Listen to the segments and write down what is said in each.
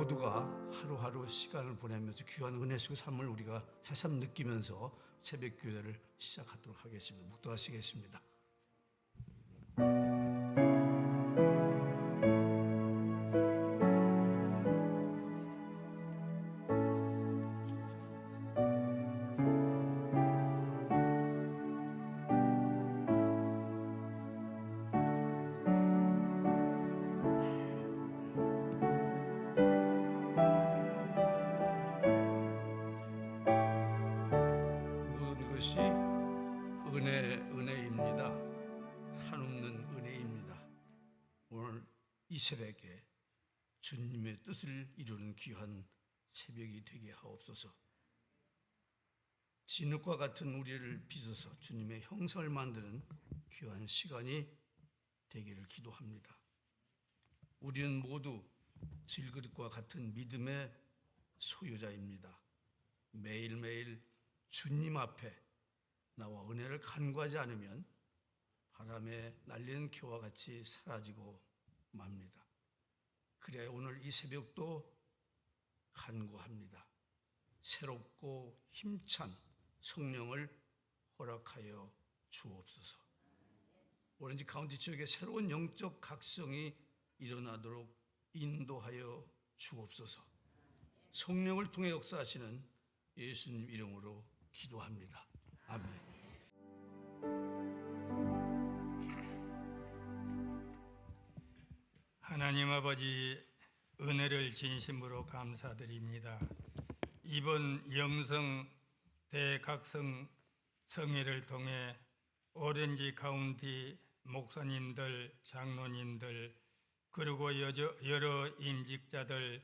모두가 하루하루 시간을 보내면서 귀한 은혜 속의 삶을 우리가 새삼 느끼면서 새벽 기도를 시작하도록 하겠습니다. 묵도하시겠습니다. 모든 것이 은혜입니다. 한없는 은혜입니다. 오늘 이 새벽에 주님의 뜻을 이루는 귀한 새벽이 되게 하옵소서. 진흙과 같은 우리를 빚어서 주님의 형상을 만드는 귀한 시간이 되기를 기도합니다. 우리는 모두 질그릇과 같은 믿음의 소유자입니다. 매일매일 주님 앞에 나와 은혜를 간구하지 않으면 바람에 날리는 겨와 같이 사라지고 맙니다. 그래야 오늘 이 새벽도 간구합니다. 새롭고 힘찬 성령을 허락하여 주옵소서. 오렌지 카운티 지역에 새로운 영적 각성이 일어나도록 인도하여 주옵소서. 성령을 통해 역사하시는 예수님 이름으로 기도합니다. 아멘. 하나님 아버지, 은혜를 진심으로 감사드립니다. 이번 영성 대각성 성회를 통해 오렌지 카운티 목사님들, 장로님들, 그리고 여러 임직자들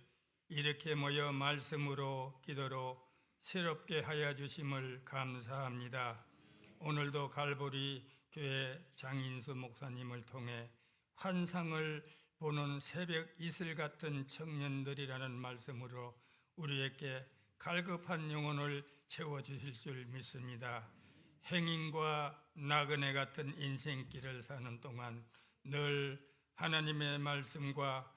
이렇게 모여 말씀으로 기도로 새롭게 하여 주심을 감사합니다. 오늘도 갈보리 교회 장인수 목사님을 통해 환상을 보는 새벽 이슬 같은 청년들이라는 말씀으로 우리에게 갈급한 영혼을 채워주실 줄 믿습니다. 행인과 나그네 같은 인생길을 사는 동안 늘 하나님의 말씀과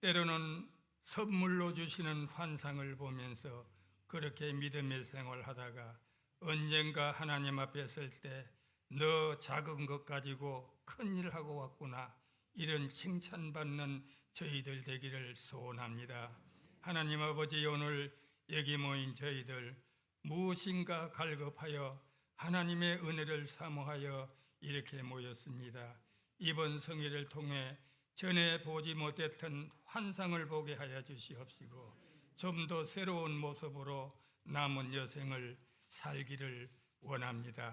때로는 선물로 주시는 환상을 보면서 그렇게 믿음의 생활하다가 언젠가 하나님 앞에 설 때 너 작은 것 가지고 큰일 하고 왔구나, 이런 칭찬받는 저희들 되기를 소원합니다. 하나님 아버지, 오늘 여기 모인 저희들 무엇인가 갈급하여 하나님의 은혜를 사모하여 이렇게 모였습니다. 이번 성회를 통해 전에 보지 못했던 환상을 보게 하여 주시옵시고 좀 더 새로운 모습으로 남은 여생을 살기를 원합니다.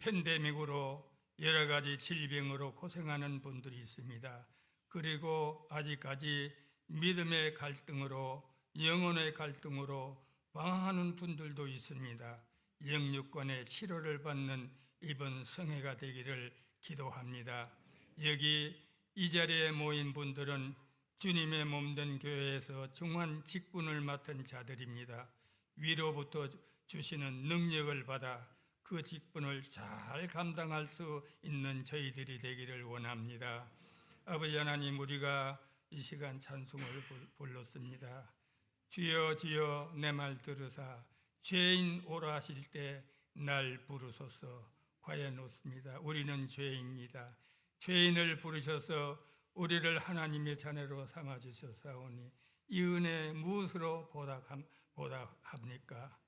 팬데믹으로 여러 가지 질병으로 고생하는 분들이 있습니다. 그리고 아직까지 믿음의 갈등으로, 영혼의 갈등으로 방황하는 분들도 있습니다. 영육권의 치료를 받는 이번 성회가 되기를 기도합니다. 여기 이 자리에 모인 분들은 주님의 몸된 교회에서 중한 직분을 맡은 자들입니다. 위로부터 주시는 능력을 받아 그 직분을 잘 감당할 수 있는 저희들이 되기를 원합니다. 아버지 하나님, 우리가 이 시간 찬송을 불렀습니다. 주여 주여 내 말 들으사 죄인 오라 하실 때 날 부르소서. 과연 옳습니다. 우리는 죄인입니다. 죄인을 부르셔서 우리를 하나님의 자녀로 삼아주셨사오니 이 은혜 무엇으로 보답합니까?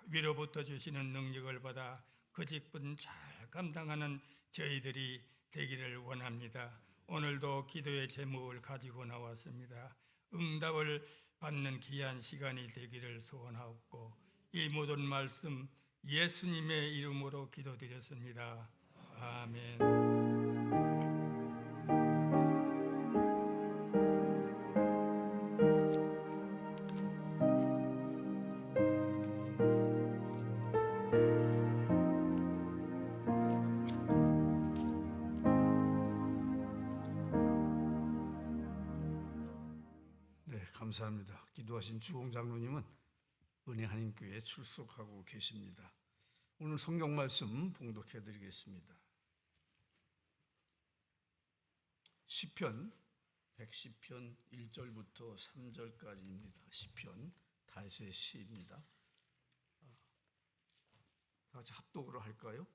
위로부터 주시는 능력을 받아 그 직분 잘 감당하는 저희들이 되기를 원합니다. 오늘도 기도의 제목을 가지고 나왔습니다. 응답을 받는 귀한 시간이 되기를 소원하옵고 이 모든 말씀 예수님의 이름으로 기도드렸습니다. 아멘. 감사합니다. 기도하신 주홍 장로님은 은혜 한인교회에 출석하고 계십니다. 오늘 성경 말씀 봉독해 드리겠습니다. 시편 110편 1절부터 3절까지입니다. 시편 다윗의 시입니다. 다 같이 합독으로 할까요?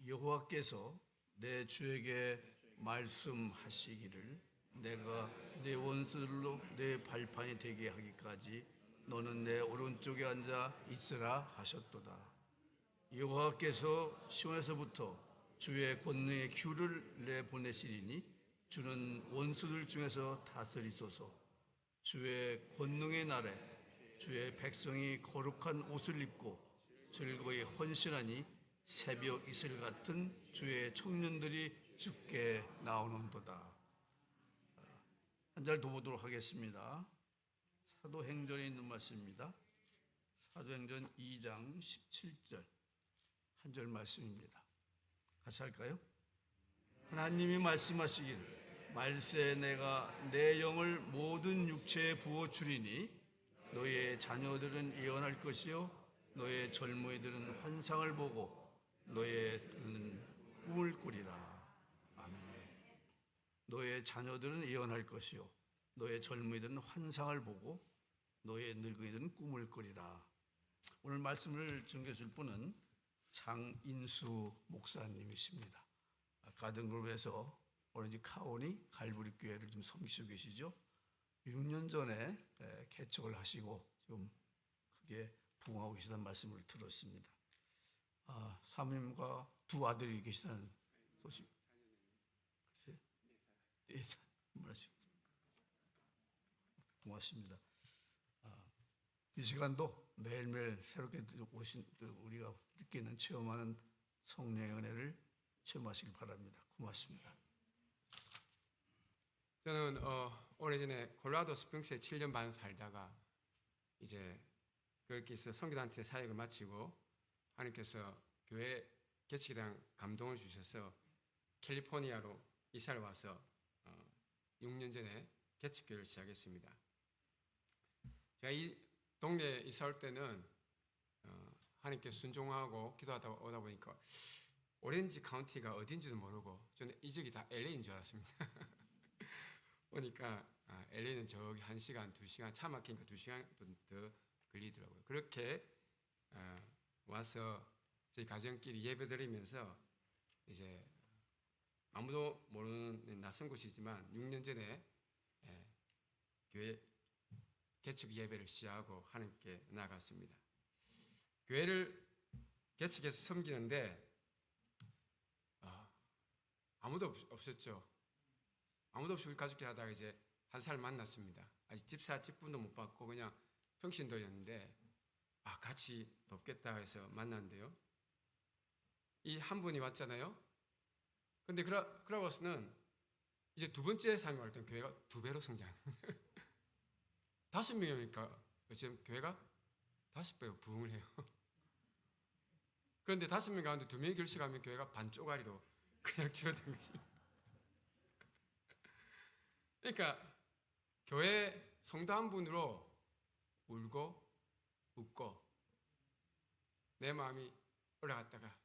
여호와께서 내 주에게 말씀하시기를 내가 내 원수들로 내 발판이 되게 하기까지 너는 내 오른쪽에 앉아 있으라 하셨도다. 여호와께서 시온에서부터 주의 권능의 기후를 내보내시리니 주는 원수들 중에서 다스리소서. 주의 권능의 날에 주의 백성이 거룩한 옷을 입고 즐거이 헌신하니 새벽 이슬 같은 주의 청년들이 주께 나오는도다. 한 절 더 보도록 하겠습니다. 사도행전에 있는 말씀입니다. 사도행전 2장 17절 한 절 말씀입니다. 같이 할까요? 하나님이 말씀하시기를 말세 내가 내 영을 모든 육체에 부어 주리니 너의 자녀들은 예언할 것이요 너의 젊은이들은 환상을 보고 너의 눈은 꿈을 꾸리라. 아멘. 너의 자녀들은 예언할 것이요 너의 젊은이들은 환상을 보고 너의 늙은이들은 꿈을 꾸리라. 오늘 말씀을 전해 줄 분은 장인수 목사님이십니다. 가든그룹에서 오렌지 카운티 갈보리 교회를 좀 섬기시고 계시죠. 6년 전에 개척을 하시고 지금 크게 부흥하고 계시다는 말씀을 들었습니다. 사모님과 두 아들이 계시다는 소식. 고맙습니다. 이 시간도 매일매일 새롭게 오신 우리가 느끼는 체험하는 성령의 은혜를 체험하시길 바랍니다. 고맙습니다. 저는 오래전에 콜로라도 스프링스에 7년 반 살다가 이제 거기서 선교단체 사역을 마치고 하나님께서 교회 개척에 대한 감동을 주셔서 캘리포니아로 이사를 와서 6년 전에 개척교회를 시작했습니다. 제가 이 동네에 이사 올 때는 하나님께 순종하고 기도하다 오다 보니까 오렌지 카운티가 어딘지도 모르고 저는 이 지역이 다 LA인 줄 알았습니다. 보니까 LA는 저기 1시간, 2시간 차 막히니까 2시간 더 걸리더라고요. 그렇게 와서 저희 가정끼리 예배드리면서 이제 아무도 모르는 낯선 곳이지만 6년 전에 교회 개척 예배를 시작하고 하나님께 나아갔습니다. 교회를 개척해서 섬기는데 아무도 없었죠. 아무도 없이 우리 가족끼리 하다가 이제 한 사람 만났습니다. 아직 집사 직분도 못 받고 그냥 평신도였는데 같이 돕겠다 해서 만났는데요. 이 한 분이 왔잖아요. 근데 그러고서는 이제 두 번째 삶을 할 때는 교회가 2배로 성장. 5명이니까 지금 교회가 5배 부흥을 해요. 그런데 5명 가운데 2명이 결식하면 교회가 반 쪼가리로 그냥 줄어든 것입니다. 그러니까 교회 성도 한 분으로 울고 웃고 내 마음이 올라갔다가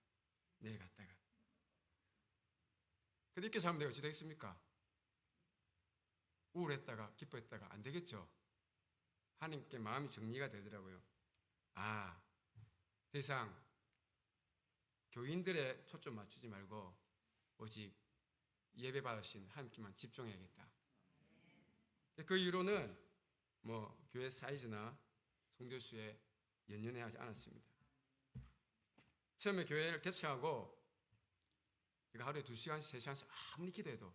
내려갔다가. 근데 이렇게 살면 내가 어찌 되겠습니까? 우울했다가 기뻐했다가 안 되겠죠. 하나님께 마음이 정리가 되더라고요. 더 이상 교인들의 초점 맞추지 말고 오직 예배 받으신 하나님께만 집중해야겠다. 그 이후로는 교회 사이즈나 성교수에 연연해 하지 않았습니다. 처음에 교회를 개척하고 제가 하루에 2시간씩 3시간씩 아무리 기도해도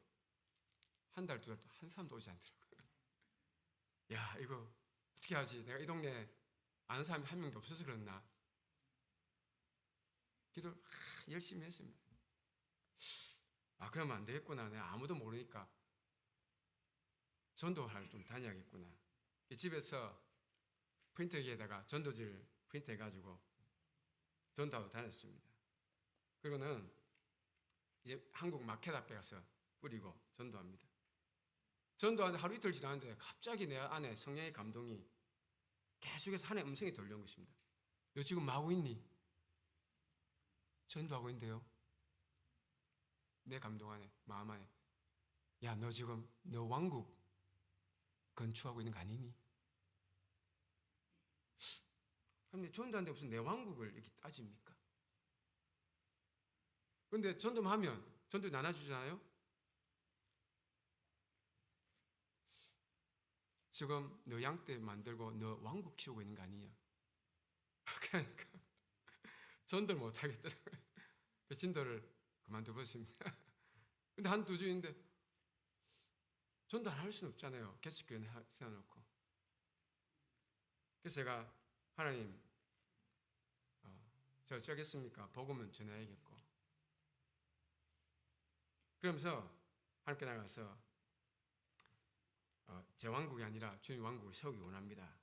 한 달, 2달 또 한 사람도 오지 않더라고요. 야, 이거 어떻게 하지? 내가 이 동네에 아는 사람이 한 명도 없어서 그렇나? 기도를 열심히 했습니다. 그러면 안 되겠구나. 내가 아무도 모르니까 전도할 좀 다녀야겠구나. 집에서 프린터기에다가 전도지를 프린트해가지고 전도하고 다녔습니다. 그리고는 이제 한국 마켓 앞에 가서 뿌리고 전도합니다. 전도하는데 하루 이틀 지나는데 갑자기 내 안에 성령의 감동이 계속해서 하나의 음성이 들려온 것입니다. 너 지금 뭐 하고 있니? 전도하고 있는데요. 내 감동 안에, 마음 안에 야, 너 지금 너 왕국 건축하고 있는 거 아니니? 근데 전도하는데 무슨 내 왕국을 이렇게 따집니까? 근데 전도하면 전도 나눠주잖아요? 지금 너 양떼 만들고 너 왕국 키우고 있는 거 아니냐? 그러니까 전도를 못 하겠더라고요. 그 진도를 그만둬 버렸습니다. 근데 한 두 주인데 전도 안 할 수는 없잖아요. 개척교회 세워놓고. 그래서 제가 하나님, 저 어쩌겠습니까? 복음은 전해야겠고. 그러면서 하나님께 나가서 제 왕국이 아니라 주님 왕국을 세우기 원합니다.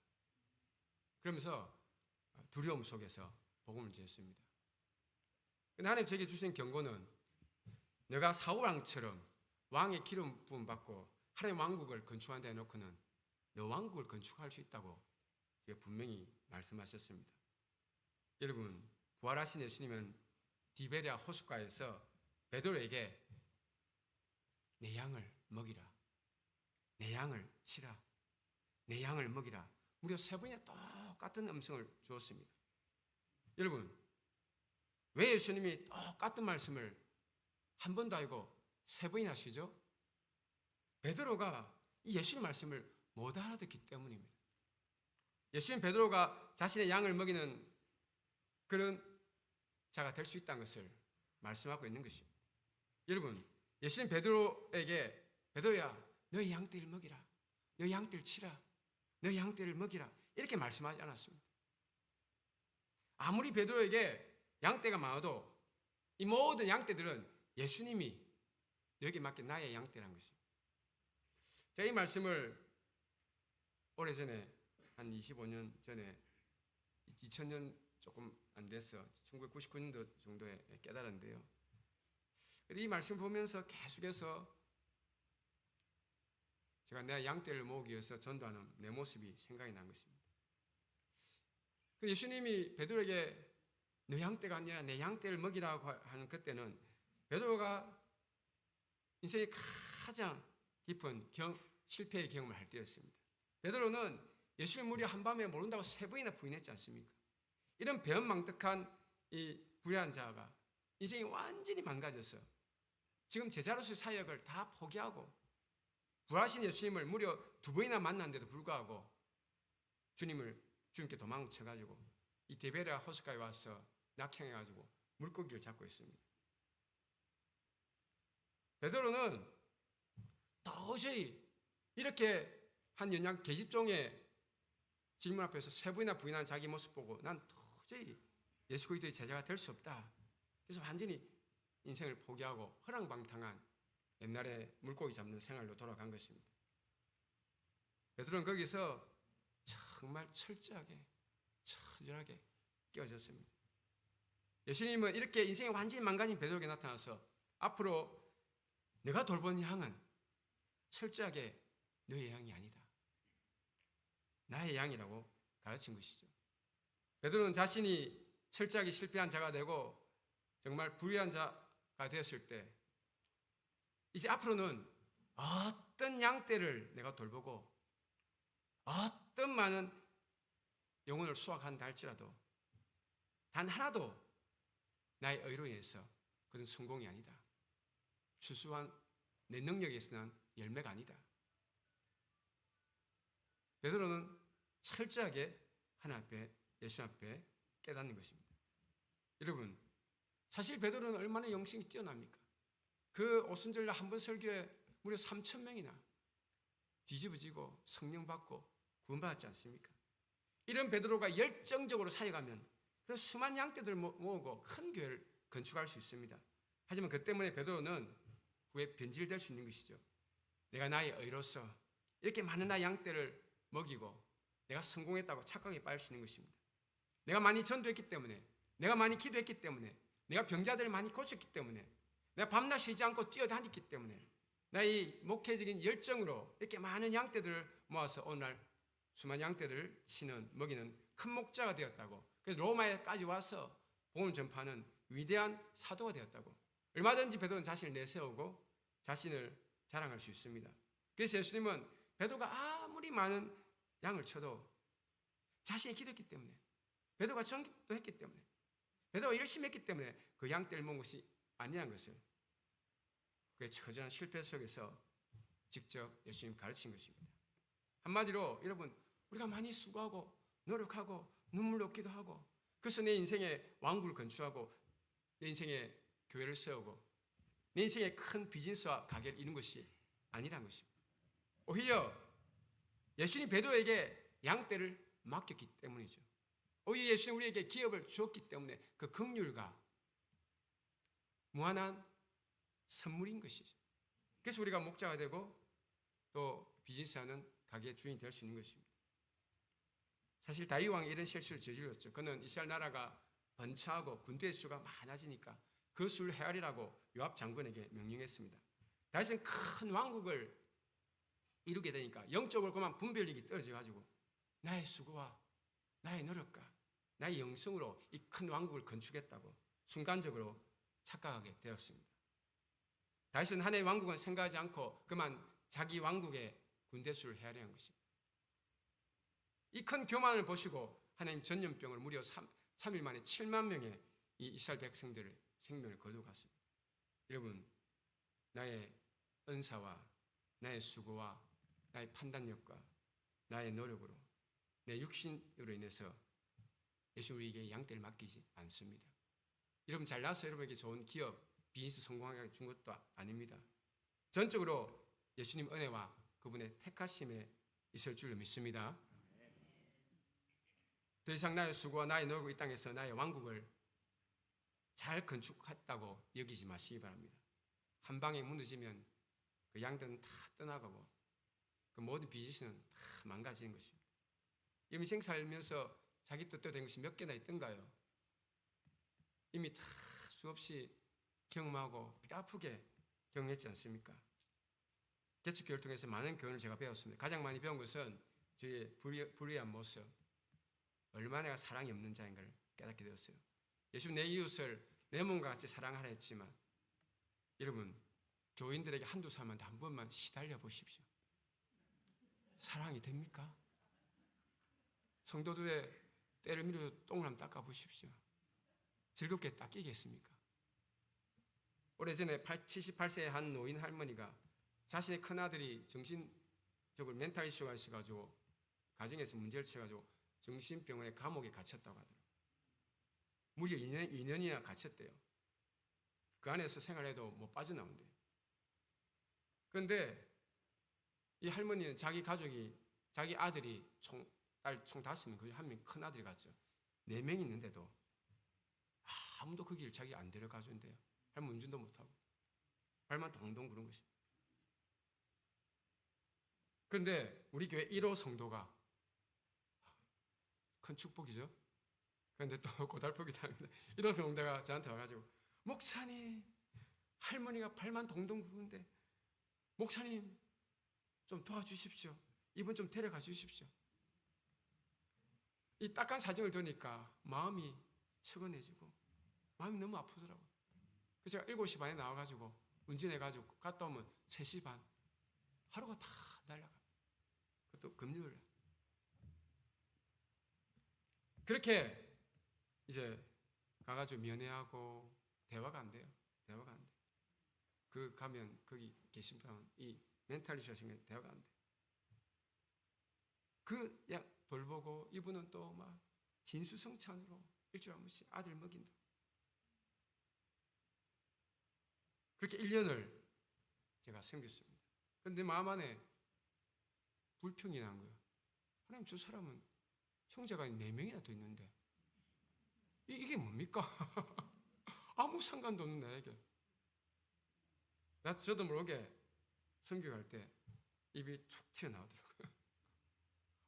그러면서 두려움 속에서 복음을 전했습니다. 근데 하나님 제게 주신 경고는 내가 사울왕처럼 왕의 기름 부음 받고 하나님 왕국을 건축한 데 해놓고는 너 왕국을 건축할 수 있다고 제가 분명히 말씀하셨습니다. 여러분, 부활하신 예수님은 디베랴 호숫가에서 베드로에게 내 양을 먹이라, 내 양을 치라, 내 양을 먹이라 무려 3번이나 똑같은 음성을 주었습니다. 여러분, 왜 예수님이 똑같은 말씀을 한 번도 아니고 3번이나 하시죠? 베드로가 이 예수님 말씀을 못 알아듣기 때문입니다. 예수님 베드로가 자신의 양을 먹이는 그런 자가 될 수 있다는 것을 말씀하고 있는 것입니다. 여러분, 예수님 베드로에게 베드로야, 너의 양떼를 먹이라, 너의 양떼를 치라, 너의 양떼를 먹이라 이렇게 말씀하지 않았습니다. 아무리 베드로에게 양떼가 많아도 이 모든 양떼들은 예수님이 너에게 맡긴 나의 양떼라는 것입니다. 제가 이 말씀을 오래전에 한 25년 전에 2000년 조금 안 돼서 1999년도 정도에 깨달았는데요. 이 말씀을 보면서 계속해서 제가 내 양떼를 모으기 위해서 전도하는 내 모습이 생각이 난 것입니다. 예수님이 베드로에게 너 양떼가 아니라 내 양떼를 먹이라고 하는 그때는 베드로가 인생의 가장 깊은 실패의 경험을 할 때였습니다. 베드로는 예수를 무려 한밤에 모른다고 3번이나 부인했지 않습니까? 이런 배은망덕한 이 불의한 자가 인생이 완전히 망가져서 지금 제자로서의 사역을 다 포기하고 부활하신 예수님을 무려 2번이나 만났는데도 불구하고 주님께 도망쳐가지고 이 디베랴 호숫가에 와서 낙향해가지고 물고기를 잡고 있습니다. 베드로는 도저히 이렇게 한 연양 계집종의 질문 앞에서 3번이나 부인한 자기 모습 보고 난 도저히 예수 그리스도의 제자가 될 수 없다. 그래서 완전히 인생을 포기하고 허랑방탕한 옛날에 물고기 잡는 생활로 돌아간 것입니다. 베드로는 거기서 정말 철저하게 처절하게 깨어졌습니다. 예수님은 이렇게 인생이 완전히 망가진 베드로에게 나타나서 앞으로 내가 돌보는 양은 철저하게 너의 양이 아니다, 나의 양이라고 가르친 것이죠. 베드로는 자신이 철저하게 실패한 자가 되고 정말 부유한 자가 되었을 때 이제 앞으로는 어떤 양떼를 내가 돌보고 어떤 많은 영혼을 수확한다 할지라도 단 하나도 나의 의로 인해서 그건 성공이 아니다, 추수한 내 능력에서는 열매가 아니다. 베드로는 철저하게 하나님 앞에, 예수 앞에 깨닫는 것입니다. 여러분, 사실 베드로는 얼마나 영성이 뛰어납니까? 그 오순절날 한 번 설교에 무려 3,000명이나 뒤집어지고 성령 받고 구원받았지 않습니까? 이런 베드로가 열정적으로 사역하면 그런 수많은 양떼들 모으고 큰 교회를 건축할 수 있습니다. 하지만 그 때문에 베드로는 후에 변질될 수 있는 것이죠. 내가 나의 의로서 이렇게 많은 나의 양떼를 먹이고 내가 성공했다고 착각에 빠질 수 있는 것입니다. 내가 많이 전도했기 때문에, 내가 많이 기도했기 때문에, 내가 병자들을 많이 고쳤기 때문에, 내가 밤낮 쉬지 않고 뛰어다녔기 때문에 나의 목회적인 열정으로 이렇게 많은 양떼들을 모아서 오늘날 수많은 양떼들을 치는, 먹이는 큰 목자가 되었다고, 그래서 로마에까지 와서 복음을 전파하는 위대한 사도가 되었다고 얼마든지 베드로는 자신을 내세우고 자신을 자랑할 수 있습니다. 그래서 예수님은 베드로가 아무리 많은 양을 쳐도 자신이 기도했기 때문에, 베드로가 전기도 했기 때문에, 베드로가 열심히 했기 때문에 그 양떼를 먹은 것이 아니라는 것을 그의 처절한 실패 속에서 직접 예수님 가르친 것입니다. 한마디로 여러분, 우리가 많이 수고하고 노력하고 눈물 녹기도 하고, 그래서 내 인생의 왕국을 건축하고 내 인생의 교회를 세우고 내 인생의 큰 비즈니스와 가게를 이룬 것이 아니란 것입니다. 오히려 예수님 베드로에게 양떼를 맡겼기 때문이죠. 오히려 예수님 우리에게 기업을 주었기 때문에 그 긍휼과 무한한 선물인 것이죠. 그래서 우리가 목자가 되고 또 비즈니스하는 가게의 주인이 될 수 있는 것입니다. 사실 다윗 왕이 이런 실수를 저질렀죠. 그는 이스라엘 나라가 번창하고 군대의 수가 많아지니까 그 수를 헤아리라고 요압 장군에게 명령했습니다. 다윗은 큰 왕국을 이루게 되니까 영적으로 그만 분별력이 떨어져가지고 나의 수고와 나의 노력과 나의 영성으로 이 큰 왕국을 건축했다고 순간적으로 착각하게 되었습니다. 다윗은 하나의 왕국은 생각하지 않고 그만 자기 왕국의 군대 수를 헤아리는 것입니다. 이 큰 교만을 보시고 하나님 전염병을 무려 3일 만에 7만 명의 이 이스라엘 백성들의 생명을 거두어갔습니다. 여러분, 나의 은사와 나의 수고와 나의 판단력과 나의 노력으로 내 육신으로 인해서 예수 우리에게 양떼를 맡기지 않습니다. 여러분 잘나서 여러분에게 좋은 기업, 비즈니스 성공하게 준 것도 아닙니다. 전적으로 예수님 은혜와 그분의 택하심에 있을 줄로 믿습니다. 더 이상 나의 수고와 나의 노력으로 이 땅에서 나의 왕국을 잘 건축했다고 여기지 마시기 바랍니다. 한 방에 무너지면 그 양들은 다 떠나가고 그 모든 비즈니스는 다 망가지는 것입니다. 인생 살면서 자기 뜻대로 된 것이 몇 개나 있던가요? 이미 다 수없이 경험하고 뼈 아프게 경험했지 않습니까? 개척교회를 통해서 많은 교훈을 제가 배웠습니다. 가장 많이 배운 것은 저의 불의한 모습, 얼마나 내가 사랑이 없는 자인가를 깨닫게 되었어요. 예수 내 이웃을 내 몸과 같이 사랑하라 했지만 여러분, 교인들에게 한두 사람한테 한 번만 시달려 보십시오. 사랑이 됩니까? 성도들의 때를 밀어 똥을 한번 닦아 보십시오. 즐겁게 닦이겠습니까? 오래전에 78세의 한 노인 할머니가 자신의 큰아들이 정신적으로 멘탈 이슈가 있어가지고 가정에서 문제를 쳐가지고 정신병원에 감옥에 갇혔다고 하더라고요. 무려 2년이나 갇혔대요. 그 안에서 생활해도 못 빠져나온대요. 그런데 이 할머니는 자기 가족이, 자기 아들이 딸 총 5명, 그 한 명 큰 아들이 갔죠. 4명 있는데도 아무도 그 길 자기 안 데려가 준대요. 할머니 운전도 못하고 발만 동동 구른 것입니다. 그런데 우리 교회 1호 성도가 큰 축복이죠. 그런데 또 고달프기도 합니다. 1호 성도가 저한테 와가지고 목사님, 할머니가 발만 동동 구르는데 목사님 좀 도와주십시오. 이분 좀 데려가 주십시오. 이 딱한 사정을 들으니까 마음이 척은해지고 마음이 너무 아프더라고요. 그래서 제가 7시 반에 나와가지고 운전해가지고 갔다 오면 3시 반, 하루가 다 날아갑니다. 그것도 금요일. 그렇게 이제 가가지고 면회하고 대화가 안 돼요. 대화가 안 돼. 그 가면 거기 계신 분은 이 멘탈 이슈 하신 게 대화가 안 돼. 그 돌보고 이분은 또 막 진수성찬으로 일주일에 한 번씩 아들 먹인다. 그렇게 1년을 제가 섬겼습니다. 그런데 마음 안에 불평이 난 거예요. 하나님, 저 사람은 형제가 4명이나 더 있는데 이게 뭡니까? 아무 상관도 없는 나에게. 저도 모르게 섬겨갈 때 입이 툭 튀어나오더라고요.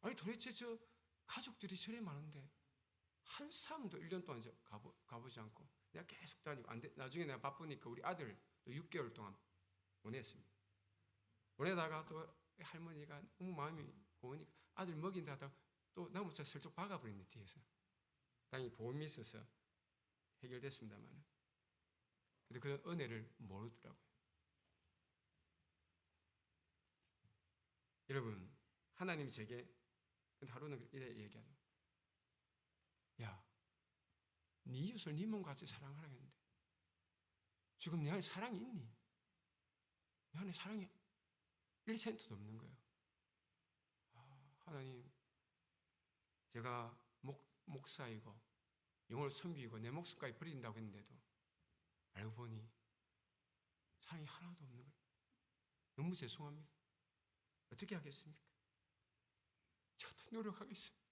아니 도대체 저 가족들이 저래 많은데 한 사람도 1년 동안 가보지 않고 내가 계속 다니고 안 돼. 나중에 내가 바쁘니까 우리 아들 6개월 동안 보냈습니다. 보내다가 또 할머니가 너무 마음이 고우니까 아들 먹인다 하다가 또 나무차 슬쩍 박아버렸네, 뒤에서. 당연히 보험이 있어서 해결됐습니다만 근데 그 은혜를 모르더라고요. 여러분, 하나님이 제게 하루는 이래 얘기하죠. 야, 네 이웃을 네 몸같이 사랑하라 했는데 지금 내 안에 사랑이 있니? 내 안에 사랑이 1센트도 없는 거예요. 하나님, 제가 목사이고 영혼을 섬기고 내 목숨까지 버린다고 했는데도 알고 보니 사랑이 하나도 없는 거예요. 너무 죄송합니다. 어떻게 하겠습니까? 제가 더 노력하겠습니다.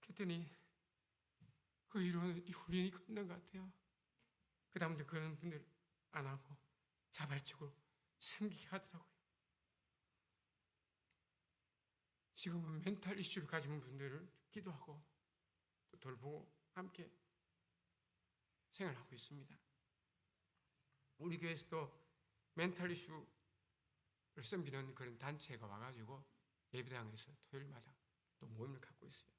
그랬더니 그 이후로는 이 훈련이 끝난 것 같아요. 그 다음부터 그런 분들 안 하고 자발적으로 섬기게 하더라고요. 지금은 멘탈 이슈를 가진 분들을 기도하고 또 돌보고 함께 생활하고 있습니다. 우리 교회에서도 멘탈 이슈를 섬기는 그런 단체가 와가지고 예배당에서 토요일마다 또 모임을 갖고 있어요.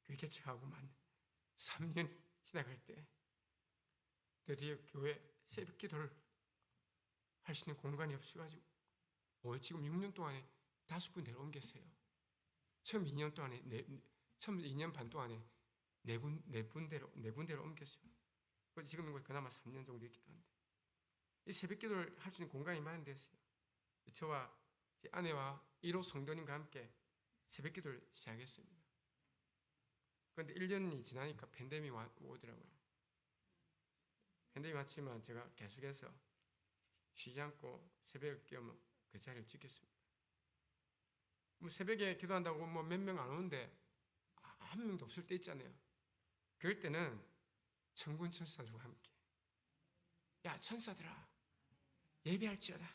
교회 개척하고만 3년이 지나갈 때 드디어 교회 새벽 기도를 할 수 있는 공간이 없어가지고 지금 6년 동안에 5군데를 옮겼어요. 처음 2년 동안에 처음 2년 반 동안에 네 군데로 옮겼어요. 지금은 그나마 3년 정도 있긴 한데 이 새벽 기도를 할 수 있는 공간이 마련됐어요. 저와 제 아내와 1호 성도님과 함께 새벽 기도를 시작했습니다. 그런데 1년이 지나니까 팬데믹이 오더라고요. 팬데믹이 왔지만 제가 계속해서 쉬지 않고 새벽을 깨우면 그 자리를 지켰습니다. 새벽에 기도한다고 몇 명 안 오는데 한 명도 없을 때 있잖아요. 그럴 때는 천군 천사들과 함께 야 천사들아 예배할지어다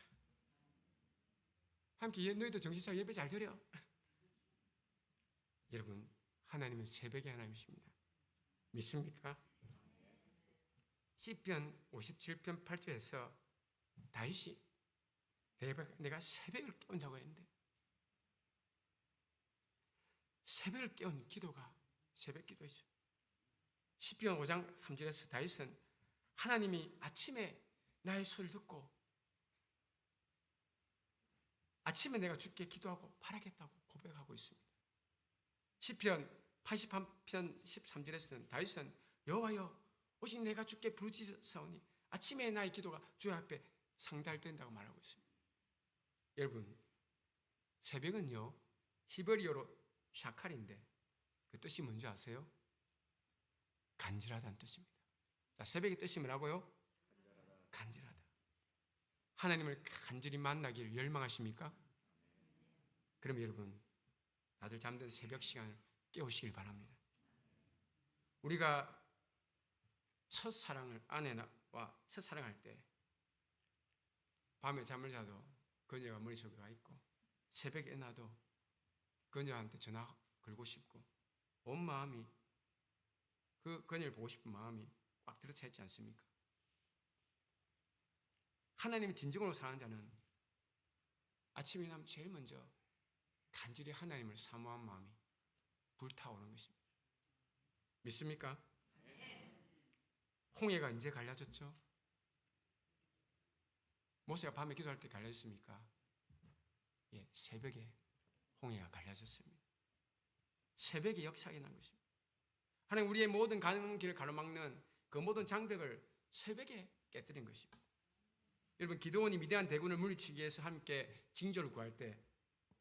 함께 너희도 정신차리고 예배 잘 드려. 여러분, 하나님은 새벽의 하나님이십니다. 믿습니까? 시편 57편 8절에서 다윗이 내가 새벽을 깨운다고 했는데 새벽을 깨운 기도가 새벽 기도이죠. 시편 5장 3절에서 다윗은 하나님이 아침에 나의 소리를 듣고 아침에 내가 주께 기도하고 바라겠다고 고백하고 있습니다. 시편 83편 13절에서는 다윗은 여호와여 오직 내가 주께 부르짖사오니 아침에 나의 기도가 주 앞에 상달된다고 말하고 있습니다. 여러분, 새벽은요 히브리어로 샤칼인데 그 뜻이 뭔지 아세요? 간절하다는 뜻입니다. 자, 새벽의 뜻이 뭐라고요? 간절하다. 하나님을 간절히 만나기를 열망하십니까? 그럼 여러분, 다들 잠든 새벽 시간을 깨우시길 바랍니다. 우리가 첫사랑을 아내와 첫사랑할 때 밤에 잠을 자도 그녀가 머릿속에 와 있고 새벽에 나도 그녀한테 전화 걸고 싶고 온 마음이 그 그녀를 보고 싶은 마음이 꽉 들어차 있지 않습니까? 하나님을 진정으로 사랑하는 자는 아침에 일어나면 제일 먼저 간절히 하나님을 사모한 마음이 불타오르는 것입니다. 믿습니까? 홍해가 언제 갈라졌죠? 모세가 밤에 기도할 때 갈라졌습니까? 예, 새벽에 홍해가 갈라졌습니다. 새벽에 역사가 난 것입니다. 하나님 우리의 모든 가는 길을 가로막는 그 모든 장벽을 새벽에 깨뜨린 것입니다. 여러분, 기드온이 미디안 대군을 물리치기 위해서 함께 징조를 구할 때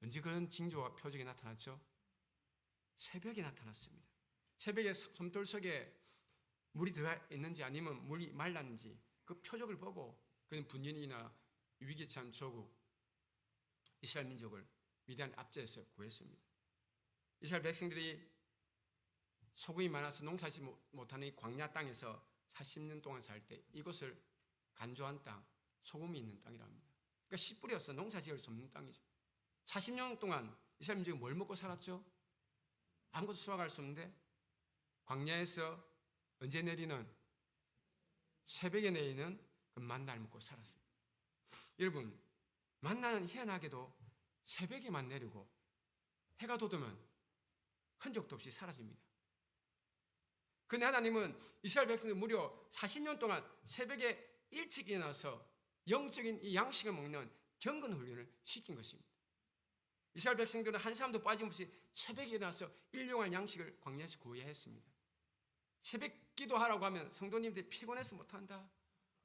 언제 그런 징조와 표적이 나타났죠? 새벽에 나타났습니다. 새벽에 솜돌 속에 물이 들어가 있는지 아니면 물이 말랐는지 그 표적을 보고 그는 분연이나 위기에 처한 조국 이스라엘 민족을 미디안 압제에서 구했습니다. 이스라엘 백성들이 소금이 많아서 농사짓지 못하는 이 광야 땅에서 40년 동안 살 때 이곳을 간조한 땅, 소금이 있는 땅이라 합니다. 그러니까 씨 뿌려서 농사 지을 수 없는 땅이죠. 40년 동안 이스라엘 민족이 뭘 먹고 살았죠? 아무것도 수확할 수 없는데 광야에서 언제 내리는 새벽에 내리는 그 만나를 먹고 살았습니다. 여러분, 만나는 희한하게도 새벽에만 내리고 해가 돋으면 흔적도 없이 사라집니다. 그런데 하나님은 이스라엘 백성들 무려 40년 동안 새벽에 일찍 일어나서 영적인 이 양식을 먹는 경건 훈련을 시킨 것입니다. 이스라엘 백성들은 한 사람도 빠짐없이 새벽에 일어나서 일용할 양식을 광야에서 구해야 했습니다. 새벽 기도하라고 하면 성도님들이 피곤해서 못한다.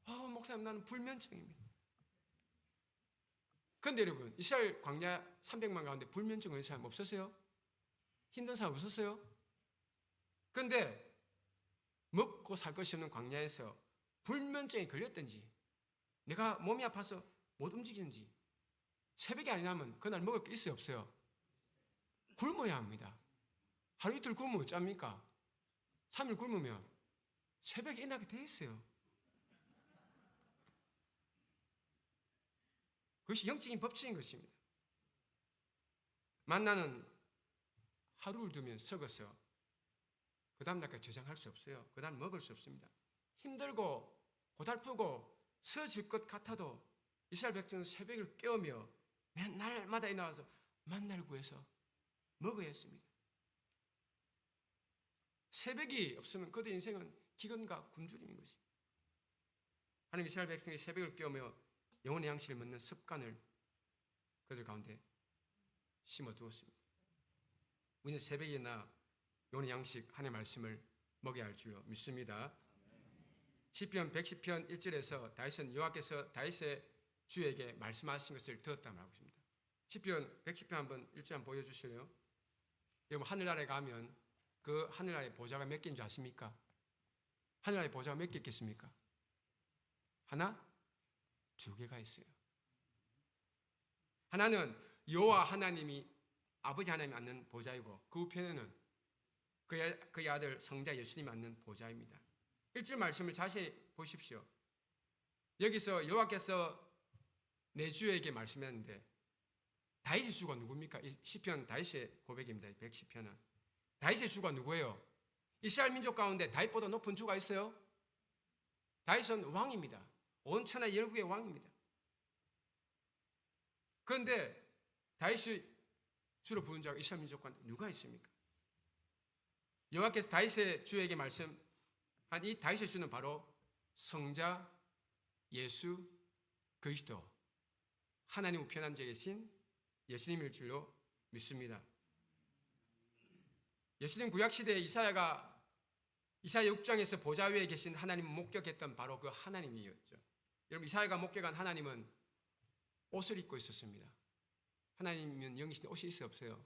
목사님 나는 불면증입니다. 그런데 여러분, 이스라엘 광야 300만 가운데 불면증 걸린 사람 없었어요? 힘든 사람 없었어요? 그런데 먹고 살 것이 없는 광야에서 불면증에 걸렸든지 내가 몸이 아파서 못 움직이는지 새벽이 아니라면 그날 먹을 게 있어요 없어요? 굶어야 합니다. 하루 이틀 굶으면 어쩝니까? 3일 굶으면 새벽에 일어나게 돼 있어요. 그것이 영적인 법칙인 것입니다. 만나는 하루를 두면 썩어서 그 다음 날까지 저장할 수 없어요. 그 다음 먹을 수 없습니다. 힘들고 고달프고 쓰러질 것 같아도 이스라엘 백성은 새벽을 깨우며 맨날마다 일어나서 만나를 구해서 먹어야 했습니다. 새벽이 없으면 그들의 인생은 기근과 굶주림인 것입니다. 하나님 이스라엘 백성이 새벽을 깨우며 영혼의 양식을 먹는 습관을 그들 가운데 심어두었습니다. 우리는 새벽에 일어나 영혼의 양식 하나님의 말씀을 먹여야 할 줄로 믿습니다. 시편 110편 1절에서 다윗은 여호와께서 다윗의 주에게 말씀하신 것을 들었다 말하고 있습니다. 시편 110편 한번 1절 한번 보여주실래요? 여러분 하늘나라에 가면 그 하늘나라의 보좌가 몇 개인 줄 아십니까? 하늘나라의 보좌가 몇 개 있겠습니까? 하나? 2개가 있어요. 하나는 여호와 하나님이 아버지 하나님이 앉는 보좌이고 그 우편에는 그의 아들 성자 예수님이 앉는 보좌입니다. 1절 말씀을 자세히 보십시오. 여기서 여호와께서 내 주에게 말씀했는데 다윗의 주가 누굽니까? 이 시편 다윗의 고백입니다. 110편은 다윗의 주가 누구예요? 이스라엘 민족 가운데 다윗보다 높은 주가 있어요? 다윗은 왕입니다. 온 천하 열국의 왕입니다. 그런데 다윗이 주로 부른 자가 이스라엘 민족 가운데 누가 있습니까? 여호와께서 다윗의 주에게 말씀한 이 다윗의 주는 바로 성자 예수 그리스도 하나님 우편 앉아 계신 예수님일 줄로 믿습니다. 예수님 구약시대에 이사야 6장에서 보좌 위에 계신 하나님을 목격했던 바로 그 하나님이었죠. 여러분 이사야가 목격한 하나님은 옷을 입고 있었습니다. 하나님은 영이신데 옷이 있어요 없어요?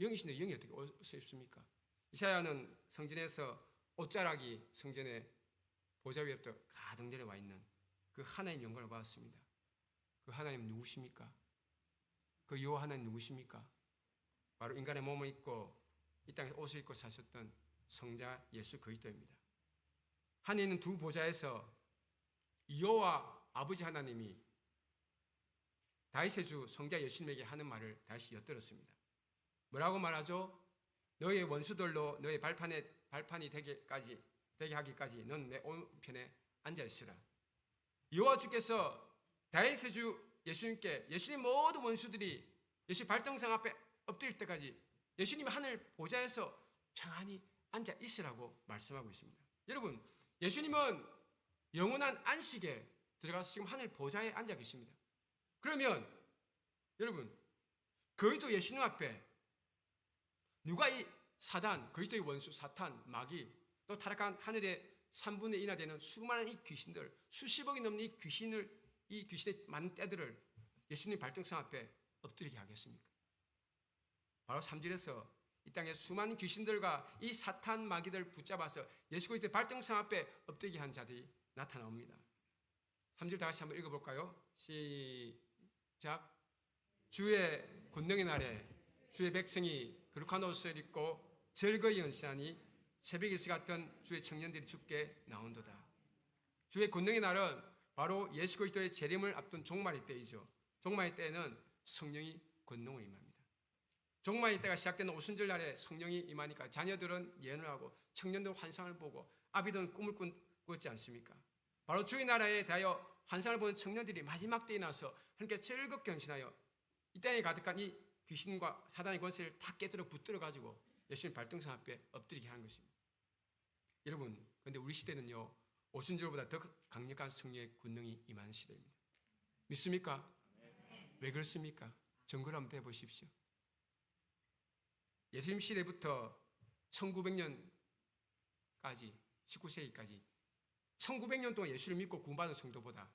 영이신데 영이 어떻게 옷을 입습니까? 이사야는 성전에서 옷자락이 성전에 보좌 위에부터 가득 내려와 있는 그 하나님 영광을 받았습니다. 그 하나님 누구십니까? 그 여호와 하나님 누구십니까? 바로 인간의 몸을 입고 이 땅에 옷을 입고 사셨던 성자 예수 그리스도입니다. 하늘에 있는 두 보좌에서 여호와 아버지 하나님이 다윗의 주 성자 예수님에게 하는 말을 다시 엿들었습니다. 뭐라고 말하죠? 너의 원수들로 너의 발판이 되게 하기까지 넌 내 오른편에 앉아 있으라. 여호와 주께서 다윗의 주 예수님께 예수님 모든 원수들이 예수 발등상 앞에 엎드릴 때까지 예수님이 하늘 보좌에서 평안히 앉아 있으라고 말씀하고 있습니다. 여러분 예수님은 영원한 안식에 들어가서 지금 하늘 보좌에 앉아 계십니다. 그러면 여러분 그리스도 예수님 앞에 누가 이 사단, 그리스도의 원수 사탄, 마귀 또 타락한 하늘의 3분의 2나 되는 수많은 이 귀신들 수십억이 넘는 이 귀신의 많은 떼들을 예수님 발등상 앞에 엎드리게 하겠습니까? 바로 3절에서 이 땅에 수많은 귀신들과 이 사탄 마귀들 붙잡아서 예수 그리스도의 발등상 앞에 엎드리게 한 자들이 나타나옵니다. 3절 다시 한번 읽어볼까요? 시작. 주의 권능의 날에 주의 백성이 거룩한 옷을 입고 즐거이 연시하니 새벽에 같던 주의 청년들이 죽게 나온도다. 주의 권능의 날은 바로 예수 그리스도의 재림을 앞둔 종말의 때이죠. 종말의 때에는 성령이 권능을 임합니다. 종말의 때가 시작되는 오순절 날에 성령이 임하니까 자녀들은 예언을 하고 청년들은 환상을 보고 아비들은 꿈을 꾸지 않습니까? 바로 주의 나라에 대하여 환상을 보는 청년들이 마지막 때에 나서 함께 즐겁게 헌신하여 이 땅에 가득한 이 귀신과 사단의 권세를 다 깨뜨려 붙들어 가지고 예수님 발등상 앞에 엎드리게 하는 것입니다. 여러분, 그런데 우리 시대는요 오순절보다 더 강력한 성령의 권능이 임하는 시대입니다. 믿습니까? 왜 그렇습니까? 점검 한번 해보십시오. 예수님 시대부터 1900년까지 19세기까지 1900년 동안 예수를 믿고 구원받은 성도보다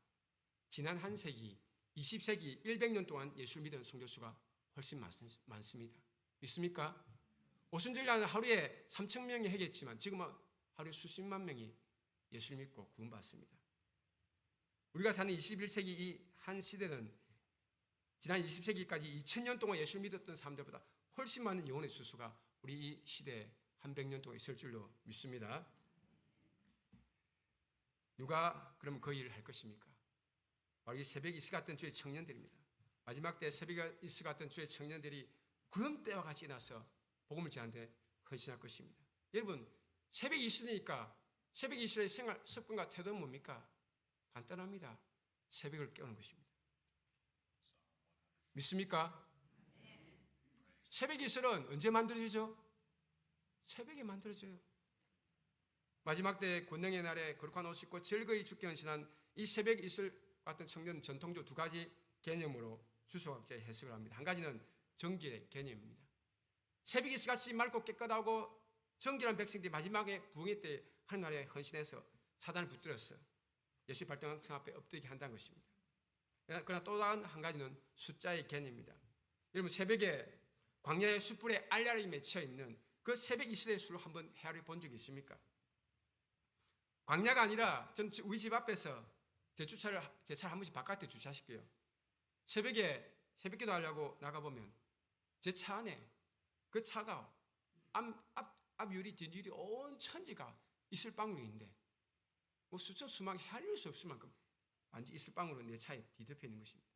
지난 한 세기 20세기 100년 동안 예수를 믿은 성도 수가 훨씬 많습니다. 믿습니까? 오순절날은 하루에 3천 명이 하겠지만 지금은 하루에 수십만 명이 예수를 믿고 구원받습니다. 우리가 사는 21세기 이 한 시대는 지난 20세기까지 2000년 동안 예수를 믿었던 사람들보다 훨씬 많은 영혼의 수수가 우리 이 시대에 한 100년 동안 있을 줄로 믿습니다. 누가 그럼 그 일을 할 것입니까? 바로 이 새벽 이슬 같은 주의 청년들입니다. 마지막 때 새벽 이슬 같은 주의 청년들이 구름 때와 같이 나서 복음을 전하는데 헌신할 것입니다. 여러분, 새벽 이슬이니까 새벽 이슬의 생활 습관과 태도는 뭡니까? 간단합니다. 새벽을 깨우는 것입니다. 믿습니까? 새벽 이슬은 언제 만들어지죠? 새벽에 만들어져요. 마지막 때 권능의 날에 거룩한 옷 입고 즐거이 주께 헌신한 이 새벽 이슬 같은 청년 전통적 두 가지 개념으로 주석학자의 해석을 합니다. 한 가지는 정결의 개념입니다. 새벽 이슬 같이 맑고 깨끗하고 정결한 백성들이 마지막에 부흥회 때 하나님의 헌신해서 사단을 붙들어서 예수의 발등상 앞에 엎드리게 한다는 것입니다. 그러나 또 다른 한 가지는 숫자의 개념입니다. 여러분, 새벽에 광야의 숯불에 알알이 맺혀 있는 그 새벽 이슬의 수를 한번 헤아려 본 적이 있습니까? 광야가 아니라 전 우리 집 앞에서 제 차를 한 번씩 바깥에 주차시켜요. 새벽에 새벽기도 하려고 나가보면 제 차 안에 그 차가 앞 유리 뒷유리 온 천지가 이슬방울인데 뭐 수천 수만 헤아릴 수 없을 만큼 완전 이슬방울로 내 차에 뒤덮여 있는 것입니다.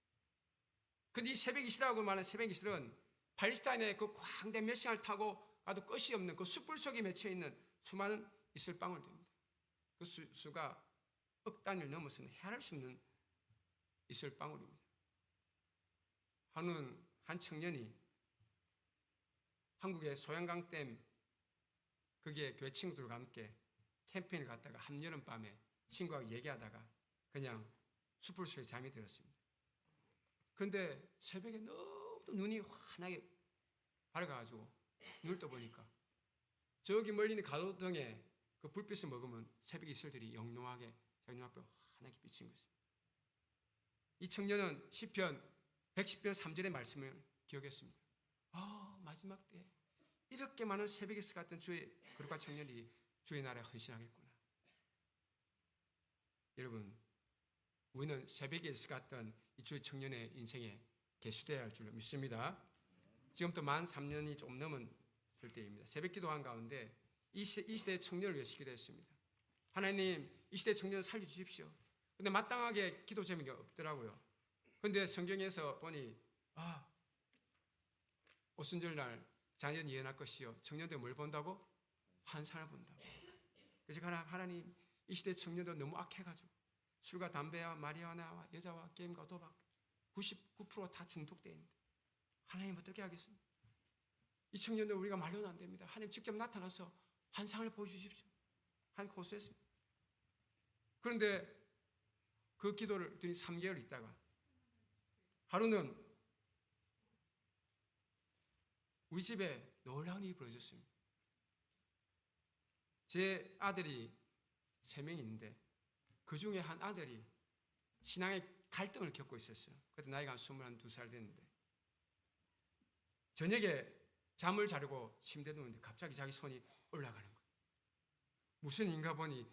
근데 이 새벽 이슬이라고 말하는 새벽 이슬은 팔레스타인의 그 광대 몇 시간을 타고 가도 끝이 없는 그 숯불 속에 맺혀 있는 수많은 이슬방울들입니다. 그 수가 억 단위를 넘어서는 헤아릴 수 없는 이슬방울입니다. 한 청년이 한국의 소양강 댐 거기에 교회 친구들과 함께 캠페인을 갔다가 한여름밤에 친구하고 얘기하다가 그냥 숯불 속에 잠이 들었습니다. 그런데 새벽에 너무 눈이 환하게 밝아가지고 눈을 떠보니까 저기 멀리 있는 가로등에 그 불빛을 먹으면 새벽 이슬들이 영롱하게 자기 눈앞에 환하게 비친 것입니다. 이 청년은 시편 110편 3절의 말씀을 기억했습니다. 마지막 때 이렇게 많은 새벽 이슬 같은 주의 거룩한 청년이 주의 나라에 헌신하겠구나. 여러분, 우리는 새벽 이슬 같던 이 주의 청년의 인생에 계수되어야 할 줄로 믿습니다. 지금부터 만 3년이 조금 넘은 때입니다. 새벽 기도한 가운데 이 시대의 청년을 위해서 기도했습니다. 하나님, 이 시대의 청년을 살려주십시오. 근데 마땅하게 기도 제목이 없더라고요. 그런데 성경에서 보니 오순절날 자녀는 예언할 것이요 청년들 뭘 본다고? 환상을 본다고. 그래서 하나님, 이 시대 청년들 너무 악해가지고 술과 담배와 마리아나와 여자와 게임과 도박 99% 다 중독되어 있는데 하나님 어떻게 하겠습니까? 이 청년들 우리가 말로는 안 됩니다. 하나님 직접 나타나서 환상을 보여주십시오. 한 호소했습니다. 그런데 그 기도를 드린 3개월 있다가 하루는 우리 집에 놀라운 일이 벌어졌습니다. 제 아들이 3명 있는데 그 중에 한 아들이 신앙의 갈등을 겪고 있었어요. 그때 나이가 한 22살 됐는데 저녁에 잠을 자려고 침대에 누웠는데 갑자기 자기 손이 올라가는 거예요. 무슨 일인가 보니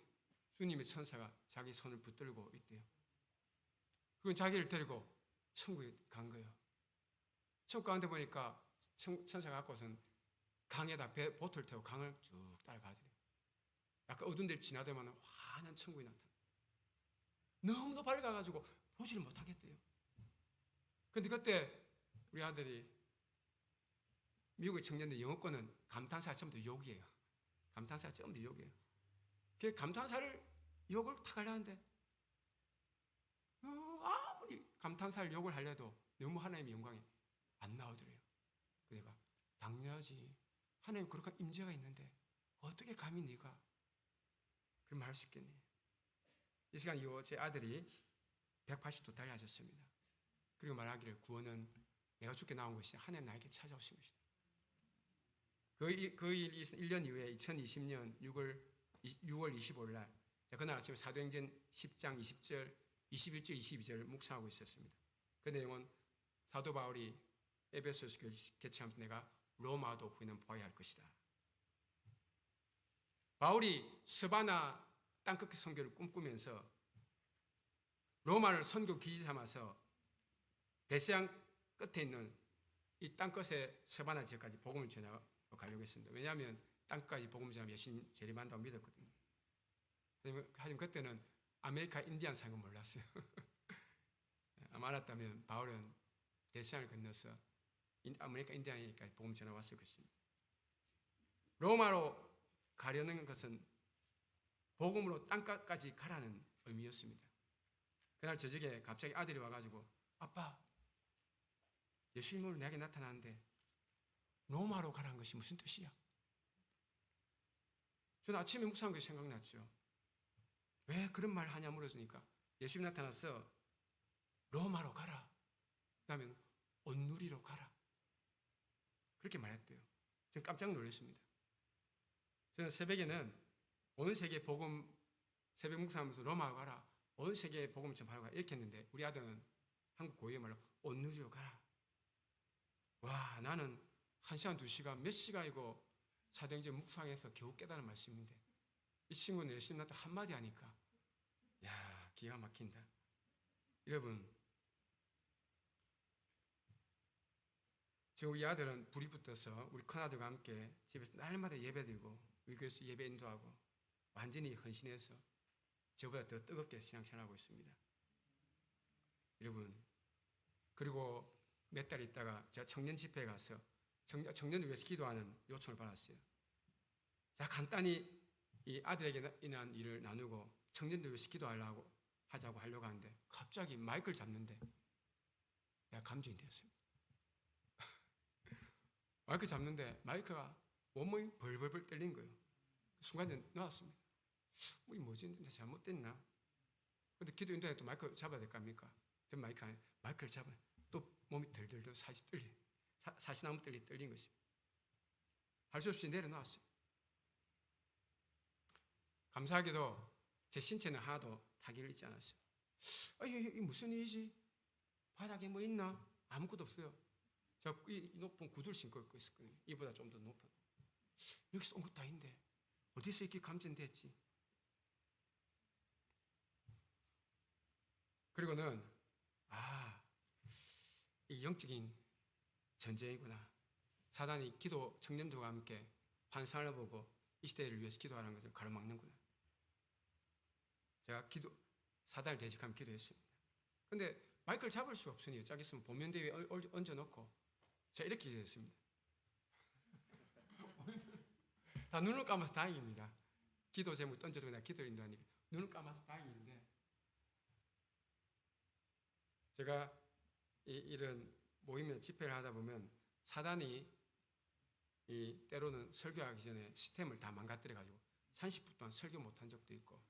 주님의 천사가 자기 손을 붙들고 있대요. 그건 자기를 데리고 천국에 간 거예요. 천국 가는데 보니까 천사가 갖고선 강에다 보트를 태우고 강을 쭉 따라가더래요. 약간 어두운 데를 지나다만 환한 천국이 나타나. 너무도 밝아가지고 보지를 못하겠대요. 근데 그때 우리 아들이 미국의 청년들 영어권은 감탄사가 전부 다 욕이에요. 감탄사가 전부 다 욕이에요. 그 감탄사를 욕을 탁 하려는데 아무리 감탄사를 욕을 하려도 너무 하나님의 영광이 안 나오더래요. 그래가 당연하지. 하나님 그렇게 임재가 있는데 어떻게 감히 네가 그런 말 할 수 있겠니? 이 시간 이후 제 아들이 180도 달려하셨습니다. 그리고 말하기를 구원은 내가 죽게 나온 것이 하나님 나에게 찾아오신 것이다. 그 1년 이후에 2020년 6월 25일 날 그날 아침에 사도행전 10장 20절, 21절, 22절을 묵상하고 있었습니다. 그 내용은 사도 바울이 에베소서 교회 개최하면서 내가 로마도 후에는 보아야 할 것이다. 바울이 스바나 땅끝 선교를 꿈꾸면서 로마를 선교 기지 삼아서 대서양 끝에 있는 이 땅끝의 스바나 지역까지 복음을 전하고 가려고 했습니다. 왜냐하면 땅끝까지 복음을 전하면 예수님 재림한다고 믿었거든요. 하지만 그때는 아메리카 인디안 사역을 몰랐어요. 아마 알았다면 바울은 대서양을 건너서 아메리카 인디안에까지 복음 전해 왔을 것입니다. 로마로 가려는 것은 복음으로 땅끝까지 가라는 의미였습니다. 그날 저녁에 갑자기 아들이 와가지고 아빠 예수님으로 내게 나타나는데 로마로 가라는 것이 무슨 뜻이야? 저는 아침에 묵상한 게 생각났죠. 왜 그런 말 하냐 물었으니까 예수님 나타나서 로마로 가라. 그 다음에 온누리로 가라. 그렇게 말했대요. 저는 깜짝 놀랐습니다. 저는 새벽에는 온 세계 복음 새벽 묵상하면서 로마로 가라. 온 세계에 복음을 전하라 이렇게 했는데 우리 아들은 한국 고유의 말로 온누리로 가라. 와 나는 1시간 2시간 몇 시간이고 사도행전 묵상해서 겨우 깨달은 말씀인데 이 친구는 예수님 나한테 한마디 하니까 야 기가 막힌다. 여러분 지금 우리 아들은 불이 붙어서 우리 큰아들과 함께 집에서 날마다 예배드리고 우리 교회에서 예배 인도하고 완전히 헌신해서 저보다 더 뜨겁게 신앙생활하고 있습니다. 여러분 그리고 몇 달 있다가 제가 청년 집회에 가서 청년을 위해서 기도하는 요청을 받았어요. 자 간단히 이 아들에게 인한 일을 나누고 청년들 위해서 하자고 하려고 하는데 갑자기 마이크를 잡는데 내가 감정이 되었습니다. 마이크 잡는데 마이크가 온몸이 벌벌벌 떨린 거예요. 순간에 나왔습니다. 뭐 뭐지? 잘못됐나? 근데 기도 인도에 또 마이크 잡아야 될 거 아닙니까? 마이크 안에 마이크를 잡아요. 또 몸이 덜덜덜 사시 떨려. 사시나무 떨린 것입니다. 할 수 없이 내려놓았어요. 감사하게도 제 신체는 하나도 타기를 잊지 않았어요. 이 무슨 일이지? 바닥에 뭐 있나? 아무것도 없어요. 제가 이 높은 구두를 신고 있었거든요. 이보다 좀 더 높은. 여기서 온 것도 아닌데 어디서 이렇게 감전됐지? 그리고는 이 영적인 전쟁이구나. 사단이 기도 청년들과 함께 환상을 보고 이 시대를 위해서 기도하는 것을 가로막는구나. 제가 사단을 대적하며 기도했습니다. 근데 마이크를 잡을 수 없으니 짝 있으면 보면대 위에 얹어놓고 제가 이렇게 기도했습니다. 다 눈을 감아서 다행입니다. 기도 제목 던져도 그냥 기도를 인도하니까 눈을 감아서 다행인데 제가 이런 모임에 집회를 하다 보면 사단이 때로는 설교하기 전에 시스템을 다 망가뜨려가지고 30분 동안 설교 못한 적도 있고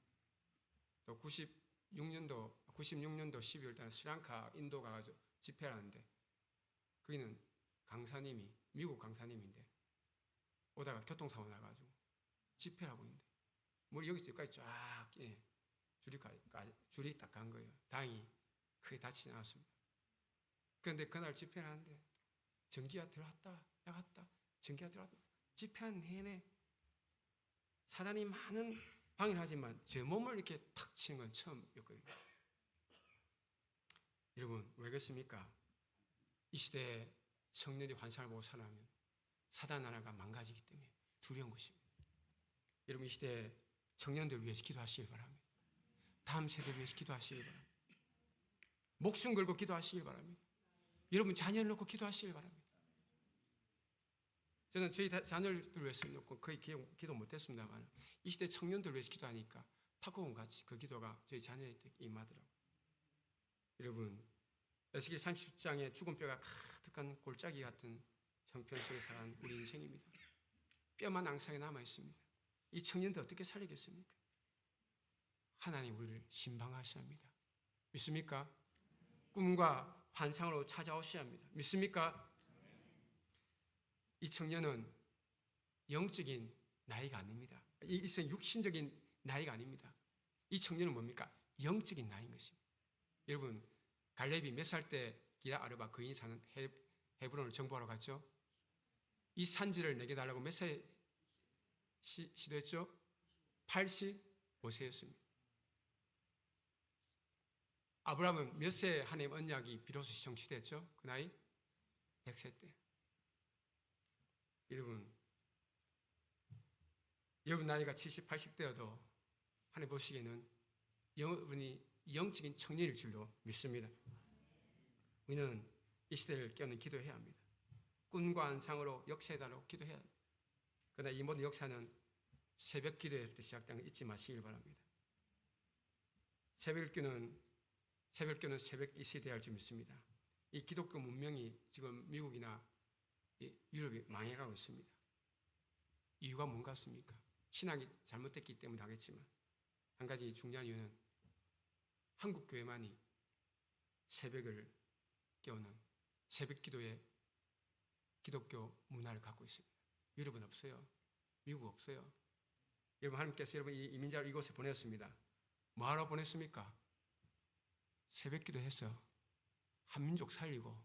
또 96년도 12월 달에 스리랑카 인도 가가지고 집회를 하는데 거기는 강사님이 미국 강사님인데 오다가 교통사고 나가지고 집회를 하고 있는데 뭐 여기서 여기까지 쫙 줄이 딱 간 거예요. 다행히 크게 다치지 않았습니다. 그런데 그날 집회를 하는데 전기가 들어왔다 나갔다 전기가 들어왔다 집회한 내내 사단이 많은 방해를 하지만 제 몸을 이렇게 탁 치는 건 처음이었거든요. 여러분 왜 그렇습니까? 이 시대에 청년이 환상을 보고 살아가면 사단 하나가 망가지기 때문에 두려운 것입니다. 여러분 이 시대에 청년들을 위해서 기도하시길 바랍니다. 다음 세대를 위해서 기도하시길 바랍니다. 목숨 걸고 기도하시길 바랍니다. 여러분 자녀를 놓고 기도하시길 바랍니다. 저는 저희 자녀들 위해서 놓고 거의 기도 못했습니다만 이 시대 청년들 위해서 기도하니까 탁구공 같이 그 기도가 저희 자녀에게 임하더라고요. 여러분 에스겔 30장에 죽은 뼈가 가득한 골짜기 같은 형편 속에 살아가는 우리 인생입니다. 뼈만 앙상에 남아 있습니다. 이 청년들 어떻게 살리겠습니까? 하나님 우리를 신방하셔야 합니다. 믿습니까? 꿈과 환상으로 찾아오셔야 합니다. 믿습니까? 이 청년은 영적인 나이가 아닙니다. 이 일생 육신적인 나이가 아닙니다. 이 청년은 뭡니까? 영적인 나이인 것입니다. 여러분, 갈렙이 몇 살 때 기라 아르바 그인이 사는 헤브론을 정복하러 갔죠? 이 산지를 내게 달라고 몇 살에 시도했죠? 85세였습니다. 아브라함은 몇 세 하나님 언약이 비로소 성취됐죠? 그 나이 100세 때. 여러분 나이가 70, 80대여도 하나님 보시기에는 여러분이 영적인 청년일 줄로 믿습니다. 우리는 이 시대를 깨우는 기도해야 합니다. 꿈과 환상으로 역사해달라고 기도해야 합니다. 그러나 이 모든 역사는 새벽 기도에부터 시작된 걸 잊지 마시길 바랍니다. 새벽교는 새벽 이 시대에 할 줄 믿습니다. 이 기독교 문명이 지금 미국이나 유럽이 망해가고 있습니다. 이유가 뭔가 같습니까? 신학이 잘못됐기 때문에 하겠지만 한 가지 중요한 이유는 한국 교회만이 새벽을 깨우는 새벽 기도의 기독교 문화를 갖고 있습니다. 유럽은 없어요. 미국 없어요. 여러분 하나님께서 여러분 이 이민자를 이곳에 보냈습니다. 뭐하러 보냈습니까? 새벽 기도해서 한민족 살리고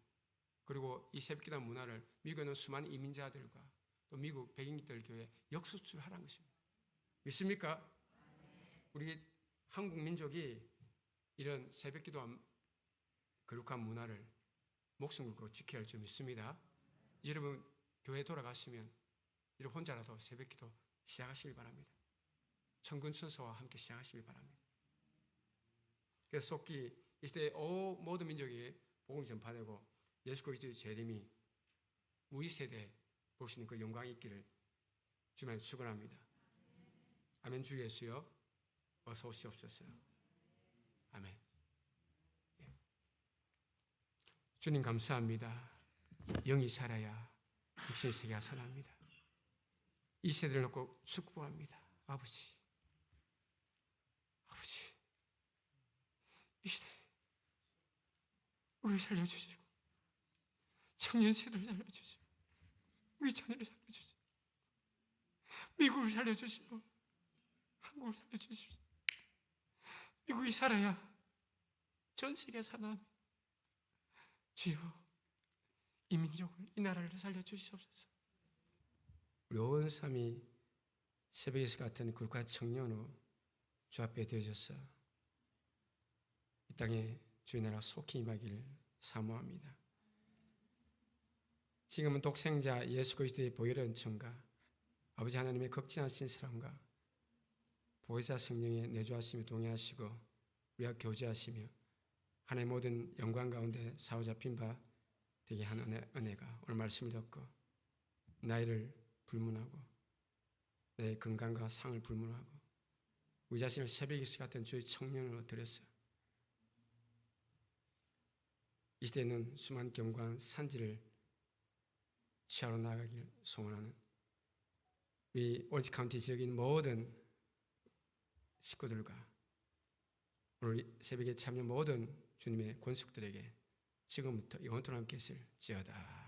그리고 이 새벽 기도 문화를 미국에 있는 수많은 이민자들과 또 미국 백인들 교회에 역수출하라는 것입니다. 믿습니까? 우리 한국 민족이 이런 새벽 기도와 거룩한 문화를 목숨 걸고 지켜야 할 줄 믿습니다. 여러분 교회 돌아가시면 여러분 혼자라도 새벽 기도 시작하시길 바랍니다. 천군천사와 함께 시작하시길 바랍니다. 그래서 속기 이 시대의 모든 민족이 복음이 전파되고 예수 그리스도의 재림이 우리 세대에 볼 수 있는 그 영광이 있기를 주님께 축원합니다. 아멘. 주 예수여 어서 오시옵소서. 아멘. 주님 감사합니다. 영이 살아야 육신의 세계가 살아납니다. 이 세대를 놓고 축복합니다. 아버지 이 시대 우리 살려주시고 청년 세대를 살려주시고 우리 자녀를 살려주시고 미국을 살려주시고 한국을 살려주십시오. 미국이 살아야 전 세계가 살아납니다. 주여 이 민족을 이 나라를 살려주시옵소서. 우리 온 삶이 새벽에서 같은 거룩한 청년으로 주 앞에 드려져서 이 땅에 주의 나라 속히 임하기를 사모합니다. 지금은 독생자 예수 그리스도의 보혈의 은총과 아버지 하나님의 극진하신 사랑과 보혜사 성령의 내주하심에 동의하시고 우리와 교제하시며 하나님의 모든 영광 가운데 사로잡힌 바 되게 하는 은혜가 오늘 말씀을 듣고 나이를 불문하고 내 건강과 상을 불문하고 우리 자신을 새벽 일시 같은 주의 청년으로 드렸어. 이 시대에는 수많은 경관 산지를 취하러 나가길 소원하는 우리 오렌지 카운티 지역인 모든 식구들과 오늘 새벽에 참여 모든 주님의 권속들에게 지금부터 영원토록 함께 있을지어다.